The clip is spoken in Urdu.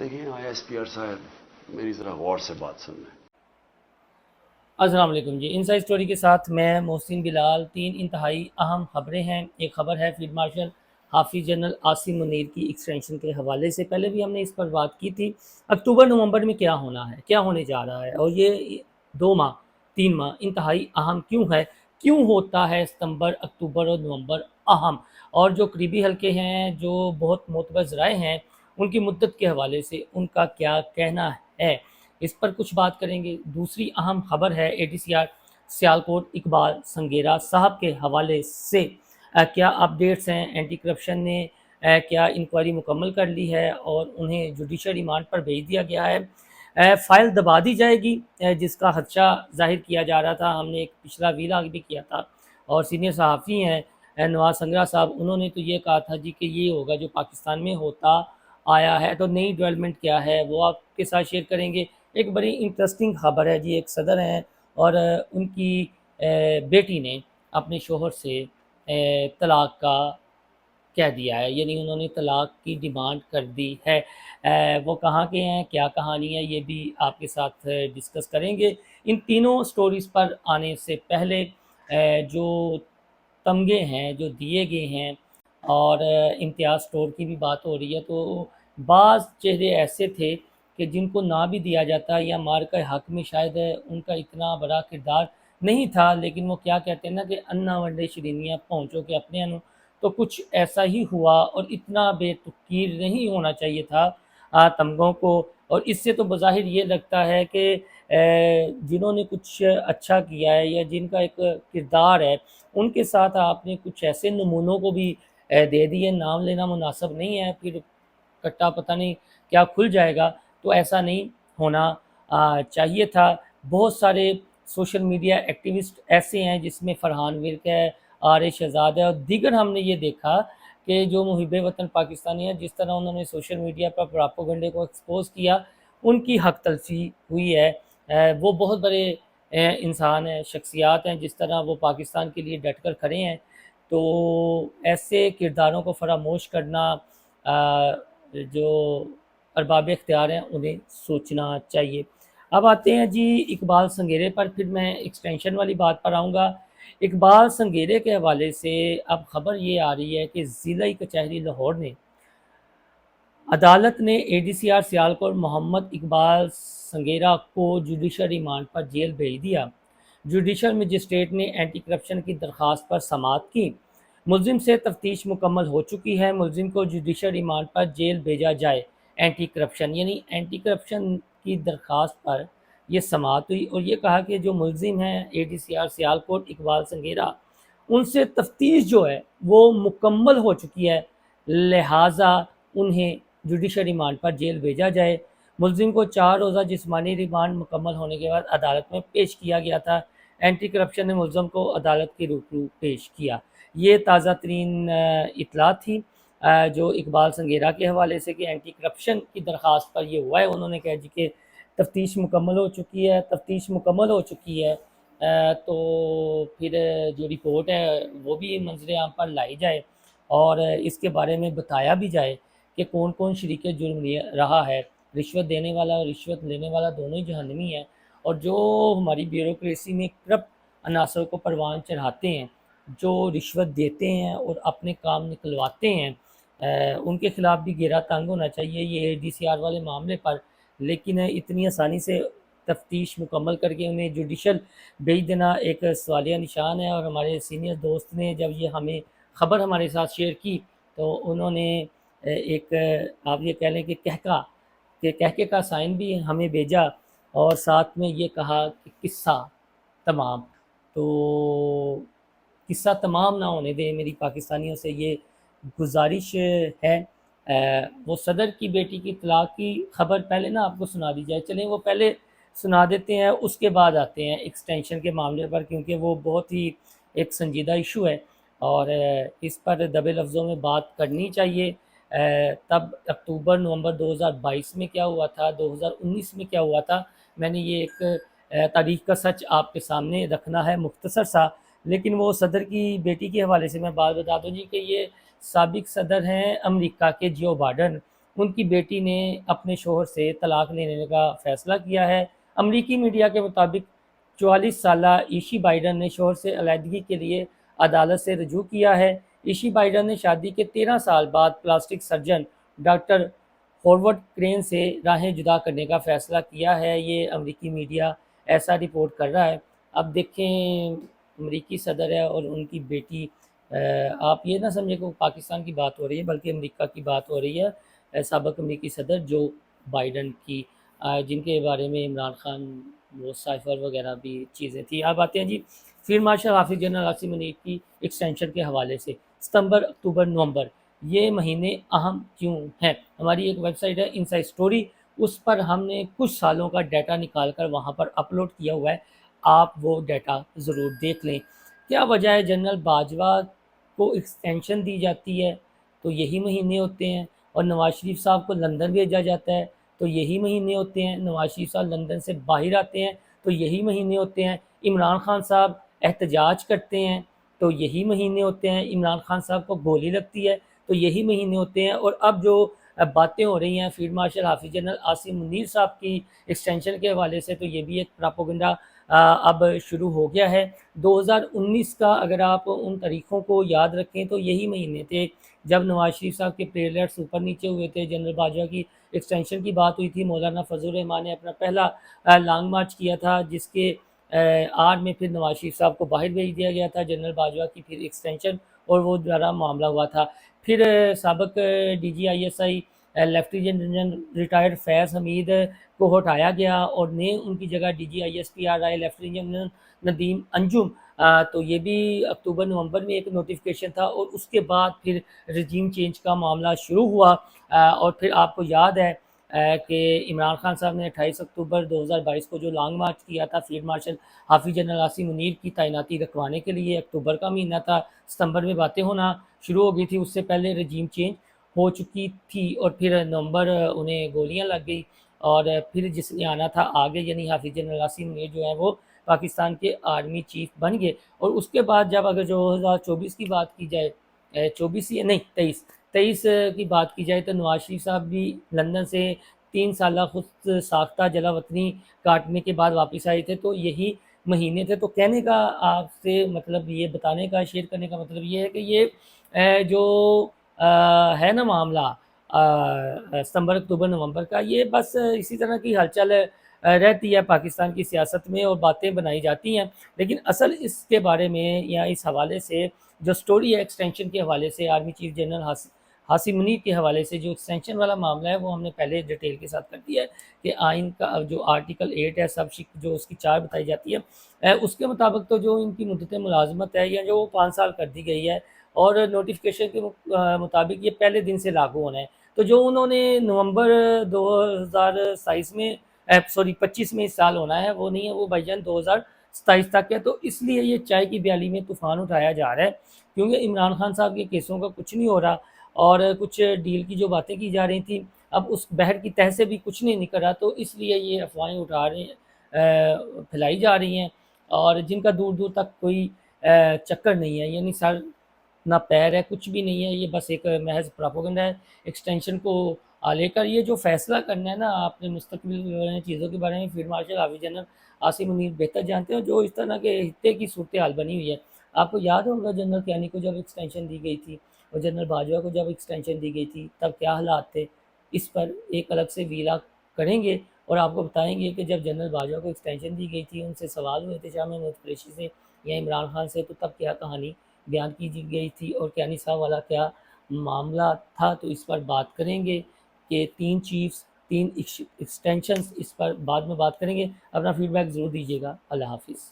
دیکھیں ISPR صاحب میری ذرا غور سے بات سن لیں۔ السلام علیکم جی، انسائیڈ اسٹوری کے ساتھ میں محسن بلال۔ تین انتہائی اہم خبریں ہیں۔ ایک خبر ہے فیلڈ مارشل حافظ جنرل عاصم منیر کی ایکسٹینشن کے حوالے سے، پہلے بھی ہم نے اس پر بات کی تھی۔ اکتوبر نومبر میں کیا ہونا ہے، کیا ہونے جا رہا ہے، اور یہ 2 ماہ 3 ماہ انتہائی اہم کیوں ہے، کیوں ہوتا ہے ستمبر اکتوبر اور نومبر اہم، اور جو قریبی حلقے ہیں، جو بہت معتبر ذرائع ہیں، ان کی مدت کے حوالے سے ان کا کیا کہنا ہے، اس پر کچھ بات کریں گے۔ دوسری اہم خبر ہے ADCR سیالکوٹ اقبال سنگیرا صاحب کے حوالے سے کیا اپڈیٹس ہیں۔ اینٹی کرپشن نے کیا انکوائری مکمل کر لی ہے اور انہیں جوڈیشل ریمانڈ پر بھیج دیا گیا ہے۔ فائل دبا دی جائے گی، جس کا خدشہ ظاہر کیا جا رہا تھا۔ ہم نے ایک پچھلا ویلاگ بھی کیا تھا، اور سینئر صحافی ہیں نواز سنگرا صاحب، انہوں نے تو یہ کہا تھا جی کہ یہ ہوگا جو پاکستان میں ہوتا آیا ہے۔ تو نئی ڈیولپمنٹ کیا ہے وہ آپ کے ساتھ شیئر کریں گے۔ ایک بڑی انٹرسٹنگ خبر ہے جی، ایک صدر ہیں اور ان کی بیٹی نے اپنے شوہر سے طلاق کا کہہ دیا ہے، یعنی انہوں نے طلاق کی ڈیمانڈ کر دی ہے۔ وہ کہاں کے ہیں، کیا کہانی ہے، یہ بھی آپ کے ساتھ ڈسکس کریں گے۔ ان تینوں سٹوریز پر آنے سے پہلے جو تمغے ہیں جو دیے گئے ہیں، اور امتیاز اسٹور کی بھی بات ہو رہی ہے، تو بعض چہرے ایسے تھے کہ جن کو نہ بھی دیا جاتا، یا مارکہ حق میں شاید ان کا اتنا بڑا کردار نہیں تھا، لیکن وہ کیا کہتے ہیں نا کہ انا ونڈے شرینیاں پہنچو کے اپنے انو، تو کچھ ایسا ہی ہوا، اور اتنا بے تقیر نہیں ہونا چاہیے تھا تمغوں کو۔ اور اس سے تو بظاہر یہ لگتا ہے کہ جنہوں نے کچھ اچھا کیا ہے یا جن کا ایک کردار ہے، ان کے ساتھ آپ نے کچھ ایسے نمونوں کو بھی دے دیے۔ نام لینا مناسب نہیں ہے، پھر کٹا پتہ نہیں کیا کھل جائے گا، تو ایسا نہیں ہونا چاہیے تھا۔ بہت سارے سوشل میڈیا ایکٹیوسٹ ایسے ہیں، جس میں فرحان ورک ہے، آر شہزاد ہے، اور دیگر۔ ہم نے یہ دیکھا کہ جو محب وطن پاکستانی ہیں، جس طرح انہوں نے سوشل میڈیا پر پراپوگنڈے کو ایکسپوز کیا، ان کی حق تلفی ہوئی ہے۔ وہ بہت بڑے انسان ہیں، شخصیات ہیں، جس طرح وہ پاکستان کے لیے ڈٹ کر کھڑے ہیں، تو ایسے کرداروں کو فراموش کرنا جو ارباب اختیار ہیں انہیں سوچنا چاہیے۔ اب آتے ہیں جی اقبال سنگیرے پر، پھر میں ایکسٹینشن والی بات پر آؤں گا۔ اقبال سنگیرے کے حوالے سے اب خبر یہ آ رہی ہے کہ ضلعی کچہری لاہور نے عدالت نے ADCR سیالکوٹ محمد اقبال سنگیرا کو جوڈیشل ریمانڈ پر جیل بھیج دیا۔ جوڈیشل مجسٹریٹ نے اینٹی کرپشن کی درخواست پر سماعت کی۔ ملزم سے تفتیش مکمل ہو چکی ہے، ملزم کو جوڈیشل ریمانڈ پر جیل بھیجا جائے۔ اینٹی کرپشن یعنی اینٹی کرپشن کی درخواست پر یہ سماعت ہوئی، اور یہ کہا کہ جو ملزم ہیں ADCR سیالکوٹ اقبال سنگیرا، ان سے تفتیش جو ہے وہ مکمل ہو چکی ہے، لہٰذا انہیں جوڈیشل ریمانڈ پر جیل بھیجا جائے۔ ملزم کو 4 روزہ جسمانی ریمانڈ مکمل ہونے کے بعد عدالت میں پیش کیا گیا تھا۔ اینٹی کرپشن نے ملزم کو عدالت کے روبرو پیش کیا۔ یہ تازہ ترین اطلاع تھی جو اقبال سنگیرا کے حوالے سے، کہ اینٹی کرپشن کی درخواست پر یہ ہوا ہے۔ انہوں نے کہا جی کہ تفتیش مکمل ہو چکی ہے، تفتیش مکمل ہو چکی ہے، تو پھر جو رپورٹ ہے وہ بھی منظر عام پر لائی جائے، اور اس کے بارے میں بتایا بھی جائے کہ کون کون شریک جرم رہا ہے۔ رشوت دینے والا اور رشوت لینے والا دونوں ہی جہنمی ہیں، اور جو ہماری بیوروکریسی میں کرپٹ عناصر کو پروان چڑھاتے ہیں، جو رشوت دیتے ہیں اور اپنے کام نکلواتے ہیں، ان کے خلاف بھی گھیرا تنگ ہونا چاہیے یہ ADCR والے معاملے پر۔ لیکن اتنی آسانی سے تفتیش مکمل کر کے انہیں جوڈیشل بھیج دینا ایک سوالیہ نشان ہے۔ اور ہمارے سینئر دوست نے جب یہ ہمیں خبر ہمارے ساتھ شیئر کی، تو انہوں نے ایک آپ یہ کہہ لیں کہ کہکے کا سائن بھی ہمیں بھیجا، اور ساتھ میں یہ کہا کہ قصہ تمام۔ تو قصہ تمام نہ ہونے دیں، میری پاکستانیوں سے یہ گزارش ہے۔ وہ صدر کی بیٹی کی طلاق کی خبر پہلے نا آپ کو سنا دی جائے، چلیں وہ پہلے سنا دیتے ہیں، اس کے بعد آتے ہیں ایکسٹینشن کے معاملے پر، کیونکہ وہ بہت ہی ایک سنجیدہ ایشو ہے، اور اس پر دبے لفظوں میں بات کرنی چاہیے۔ تب اکتوبر نومبر 2022 میں کیا ہوا تھا، 2019 میں کیا ہوا تھا، میں نے یہ ایک تاریخ کا سچ آپ کے سامنے رکھنا ہے، مختصر سا۔ لیکن وہ صدر کی بیٹی کے حوالے سے میں بات بتا دوں جی کہ یہ سابق صدر ہیں امریکہ کے جو بائیڈن، ان کی بیٹی نے اپنے شوہر سے طلاق لینے کا فیصلہ کیا ہے۔ امریکی میڈیا کے مطابق 44 سالہ ایشی بائیڈن نے شوہر سے علیحدگی کے لیے عدالت سے رجوع کیا ہے۔ ایشی بائیڈن نے شادی کے 13 سال بعد پلاسٹک سرجن ڈاکٹر ہاورڈ کرین سے راہیں جدا کرنے کا فیصلہ کیا ہے۔ یہ امریکی میڈیا ایسا رپورٹ کر رہا ہے۔ اب دیکھیں، امریکی صدر ہے اور ان کی بیٹی، آپ یہ نہ سمجھیں کہ وہ پاکستان کی بات ہو رہی ہے بلکہ امریکہ کی بات ہو رہی ہے۔ سابق امریکی صدر جو بائیڈن کی، جن کے بارے میں عمران خان وہ سائفر وغیرہ بھی چیزیں تھیں۔ آپ آتے ہیں جی فیلڈ مارشل حافظ جنرل عاصم منیر کی ایکسٹینشن کے حوالے سے۔ ستمبر، اکتوبر، نومبر یہ مہینے اہم کیوں ہیں؟ ہماری ایک ویب سائٹ ہے انسائٹ اسٹوری، اس پر ہم نے کچھ سالوں کا ڈیٹا نکال کر وہاں پر اپلوڈ کیا ہوا ہے، آپ وہ ڈیٹا ضرور دیکھ لیں۔ کیا وجہ ہے جنرل باجوہ کو ایکسٹینشن دی جاتی ہے تو یہی مہینے ہوتے ہیں، اور نواز شریف صاحب کو لندن بھیجا جاتا ہے تو یہی مہینے ہوتے ہیں، نواز شریف صاحب لندن سے باہر آتے ہیں تو یہی مہینے ہوتے ہیں، عمران خان صاحب احتجاج کرتے ہیں تو یہی مہینے ہوتے ہیں، عمران خان صاحب کو گولی لگتی ہے تو یہی مہینے ہوتے ہیں، اور اب جو باتیں ہو رہی ہیں فیلڈ مارشل حافظ جنرل عاصم منیر صاحب کی ایکسٹینشن کے حوالے سے، تو یہ بھی ایک پراپوگنڈا اب شروع ہو گیا ہے۔ 2019 کا اگر آپ ان تاریخوں کو یاد رکھیں تو یہی مہینے تھے جب نواز شریف صاحب کے پلیٹلیٹس اوپر نیچے ہوئے تھے، جنرل باجوہ کی ایکسٹینشن کی بات ہوئی تھی، مولانا فضل الرحمان نے اپنا پہلا لانگ مارچ کیا تھا جس کے آڑ میں پھر نواز شریف صاحب کو باہر بھیج دیا گیا تھا، جنرل باجوہ کی پھر ایکسٹینشن اور وہ دوبارہ معاملہ ہوا تھا۔ پھر سابق D G I S I lieutenant general retired Faiz Hamid کو ہٹایا گیا اور نئے ان کی جگہ D G I S P R آئے لیفٹیننٹ جنرل ندیم انجم، تو یہ بھی اکتوبر نومبر میں ایک نوٹیفیکیشن تھا، اور اس کے بعد پھر رجیم چینج کا معاملہ شروع ہوا، اور پھر آپ کو یاد ہے کہ عمران خان صاحب نے 28 اکتوبر 2022 کو جو لانگ مارچ کیا تھا فیلڈ مارشل حافظ جنرل عاصم منیر کی تعیناتی رکھوانے کے لیے، اکتوبر کا مہینہ تھا، ستمبر میں باتیں ہونا شروع ہو گئی تھی، اس سے پہلے رجیم چینج ہو چکی تھی، اور پھر نومبر انہیں گولیاں لگ گئی، اور پھر جس نے آنا تھا آگے، یعنی حافظ جنرل عاصم منیر جو ہیں وہ پاکستان کے آرمی چیف بن گئے۔ اور اس کے بعد جب اگر 2024 کی بات کی جائے، 24 یا نہیں 23 کی بات کی جائے، تو نواز شریف صاحب بھی لندن سے 3 سالہ خود ساختہ جلا وطنی کاٹنے کے بعد واپس آئے تھے، تو یہی مہینے تھے۔ تو کہنے کا آپ سے مطلب یہ بتانے کا، شیئر کرنے کا مطلب یہ ہے کہ یہ جو ہے نا معاملہ ستمبر، اکتوبر، نومبر کا، یہ بس اسی طرح کی ہلچل رہتی ہے پاکستان کی سیاست میں اور باتیں بنائی جاتی ہیں، لیکن اصل اس کے بارے میں یا اس حوالے سے جو سٹوری ہے ایکسٹینشن کے حوالے سے، army chief general Asim Munir کے حوالے سے جو ایکسٹینشن والا معاملہ ہے وہ ہم نے پہلے ڈیٹیل کے ساتھ کر دیا ہے کہ آئین کا جو آرٹیکل 8 ہے، سب شک جو اس کی 4 بتائی جاتی ہے، اس کے مطابق تو جو ان کی مدت ملازمت ہے یا جو 5 سال کر دی گئی ہے، اور نوٹیفیکیشن کے مطابق یہ پہلے دن سے لاگو ہونا ہے، تو جو انہوں نے نومبر 2027 میں 25 میں اس سال ہونا ہے وہ نہیں ہے، وہ بھائی جان 2027 تک ہے۔ تو اس لیے یہ چائے کی پیالی میں طوفان اٹھایا جا رہا ہے، کیونکہ عمران خان صاحب کے کیسوں کا کچھ نہیں ہو رہا، اور کچھ ڈیل کی جو باتیں کی جا رہی تھیں اب اس بحر کی تہہ سے بھی کچھ نہیں نکل رہا، تو اس لیے یہ افواہیں اٹھا رہے ہیں، پھیلائی جا رہی ہیں، اور جن کا دور دور تک کوئی چکر نہیں ہے، یعنی سر نہ پیر ہے، کچھ بھی نہیں ہے، یہ بس ایک محض پراپوگنڈا ہے۔ ایکسٹینشن کو لے کر یہ جو فیصلہ کرنا ہے نا آپ نے مستقبل چیزوں کے بارے میں، فیلڈ مارشل حافظ جنرل عاصم منیر بہتر جانتے ہیں، جو اس طرح کے خطے کی صورتحال بنی ہوئی ہے۔ آپ کو یاد ہوگا جنرل کیانی کو جب ایکسٹینشن دی گئی تھی اور جنرل باجوہ کو جب ایکسٹینشن دی گئی تھی تب کیا حالات تھے، اس پر ایک الگ سے ویلا کریں گے اور آپ کو بتائیں گے کہ جب جنرل باجوہ کو ایکسٹینشن دی گئی تھی، ان سے سوال ہوئے تھے شاہ محمود قریشی سے یا عمران خان سے، تو تب کیا کہانی بیان کی گئی تھی اور کیانی صاحب والا کیا معاملہ تھا، تو اس پر بات کریں گے کہ 3 چیفز 3 ایکسٹینشنز، اس پر بعد میں بات کریں گے۔ اپنا فیڈ بیک ضرور دیجیے گا۔ اللہ حافظ۔